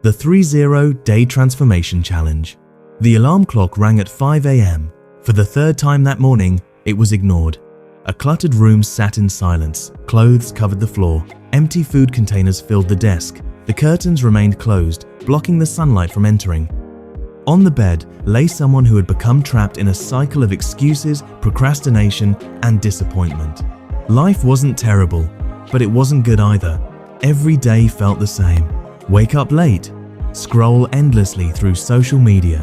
The 30-Day Transformation Challenge. The alarm clock rang at 5 a.m. For the third time that morning, it was ignored. A cluttered room sat in silence. Clothes covered the floor. Empty food containers filled the desk. The curtains remained closed, blocking the sunlight from entering. On the bed lay someone who had become trapped in a cycle of excuses, procrastination, and disappointment. Life wasn't terrible, but it wasn't good either. Every day felt the same. Wake up late, scroll endlessly through social media,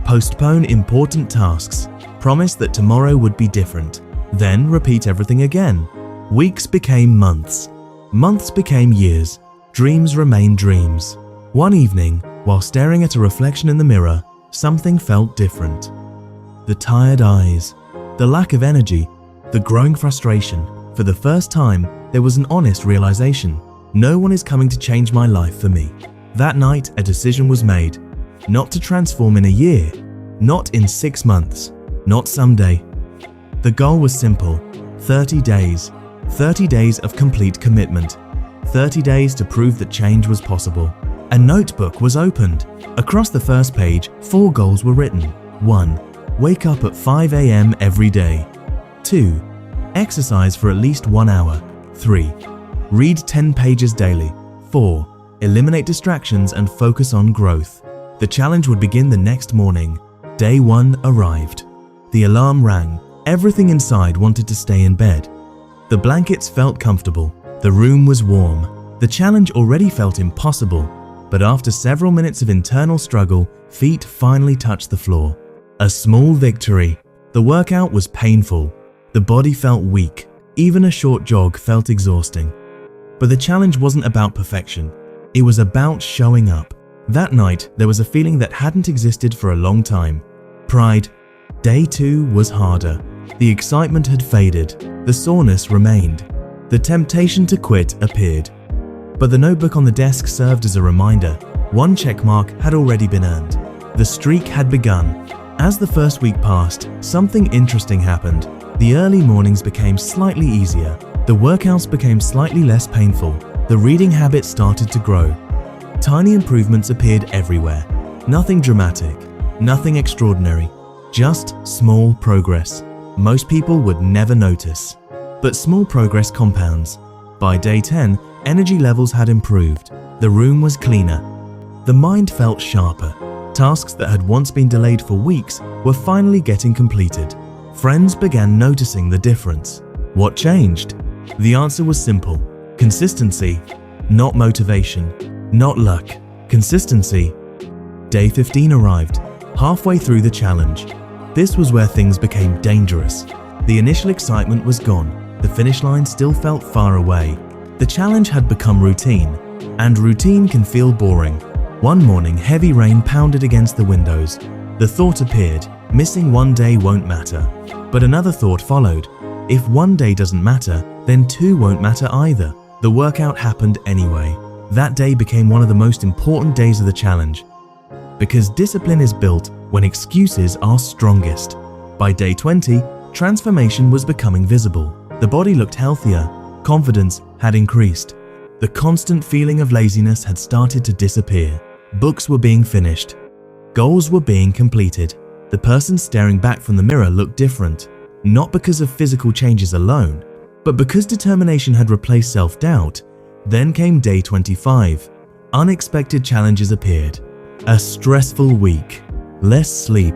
postpone important tasks, promise that tomorrow would be different, then repeat everything again. Weeks became months. Months became years. Dreams remained dreams. One evening, while staring at a reflection in the mirror, something felt different. The tired eyes, the lack of energy, the growing frustration. For the first time, there was an honest realization. No one is coming to change my life for me. That night, a decision was made. Not to transform in a year, not in 6 months, not someday. The goal was simple: 30 days. 30 days of complete commitment. 30 days to prove that change was possible. A notebook was opened. Across the first page, 4 goals were written. 1. Wake up at 5 a.m. every day. 2. Exercise for at least 1 hour. 3. Read 10 pages daily. 4. Eliminate distractions and focus on growth. The challenge would begin the next morning. Day 1 arrived. The alarm rang. Everything inside wanted to stay in bed. The blankets felt comfortable. The room was warm. The challenge already felt impossible, but after several minutes of internal struggle, feet finally touched the floor. A small victory. The workout was painful. The body felt weak. Even a short jog felt exhausting. But the challenge wasn't about perfection. It was about showing up. That night, there was a feeling that hadn't existed for a long time. Pride. Day 2 was harder. The excitement had faded. The soreness remained. The temptation to quit appeared. But the notebook on the desk served as a reminder. 1 checkmark had already been earned. The streak had begun. As the first week passed, something interesting happened. The early mornings became slightly easier. The workouts became slightly less painful. The reading habit started to grow. Tiny improvements appeared everywhere. Nothing dramatic, nothing extraordinary, just small progress. Most people would never notice. But small progress compounds. By day 10, energy levels had improved. The room was cleaner. The mind felt sharper. Tasks that had once been delayed for weeks were finally getting completed. Friends began noticing the difference. What changed? The answer was simple: consistency, not motivation, not luck, consistency. Day 15 arrived, halfway through the challenge. This was where things became dangerous. The initial excitement was gone. The finish line still felt far away. The challenge had become routine, and routine can feel boring. One morning, heavy rain pounded against the windows. The thought appeared, missing 1 day won't matter. But another thought followed. If 1 day doesn't matter, then 2 won't matter either. The workout happened anyway. That day became one of the most important days of the challenge. Because discipline is built when excuses are strongest. By day 20, transformation was becoming visible. The body looked healthier. Confidence had increased. The constant feeling of laziness had started to disappear. Books were being finished. Goals were being completed. The person staring back from the mirror looked different. Not because of physical changes alone, but because determination had replaced self-doubt. Then came day 25. Unexpected challenges appeared. A stressful week. Less sleep.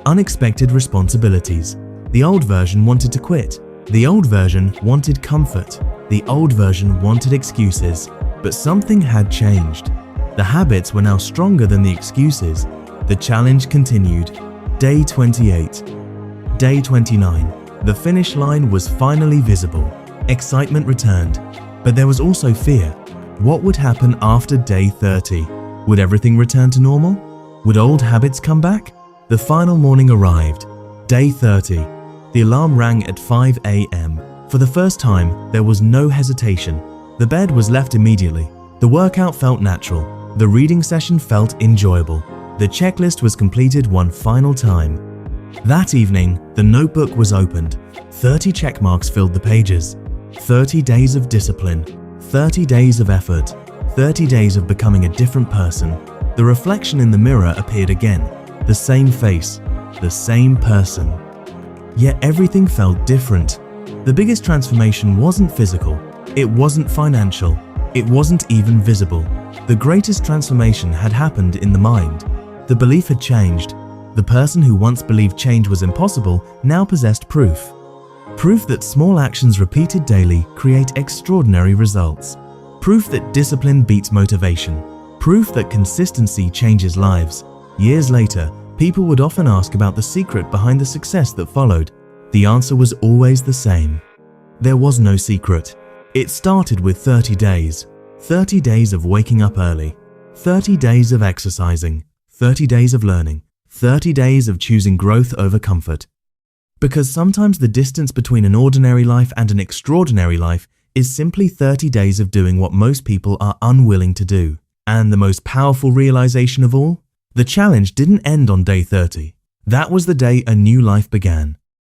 Unexpected responsibilities. The old version wanted to quit. The old version wanted comfort. The old version wanted excuses. But something had changed. The habits were now stronger than the excuses. The challenge continued. Day 28. Day 29. The finish line was finally visible. Excitement returned. But there was also fear. What would happen after day 30? Would everything return to normal? Would old habits come back? The final morning arrived. Day 30. The alarm rang at 5 a.m. For the first time, there was no hesitation. The bed was left immediately. The workout felt natural. The reading session felt enjoyable. The checklist was completed one final time. That evening, the notebook was opened. 30 checkmarks filled the pages. 30 days of discipline. 30 days of effort. 30 days of becoming a different person. The reflection in the mirror appeared again. The same face, the same person. Yet everything felt different. The biggest transformation wasn't physical. It wasn't financial. It wasn't even visible. The greatest transformation had happened in the mind. The belief had changed. The person who once believed change was impossible now possessed proof. Proof that small actions repeated daily create extraordinary results. Proof that discipline beats motivation. Proof that consistency changes lives. Years later, people would often ask about the secret behind the success that followed. The answer was always the same. There was no secret. It started with 30 days. 30 days of waking up early. 30 days of exercising. 30 days of learning. 30 days of choosing growth over comfort. Because sometimes the distance between an ordinary life and an extraordinary life is simply 30 days of doing what most people are unwilling to do. And the most powerful realization of all? The challenge didn't end on day 30. That was the day a new life began.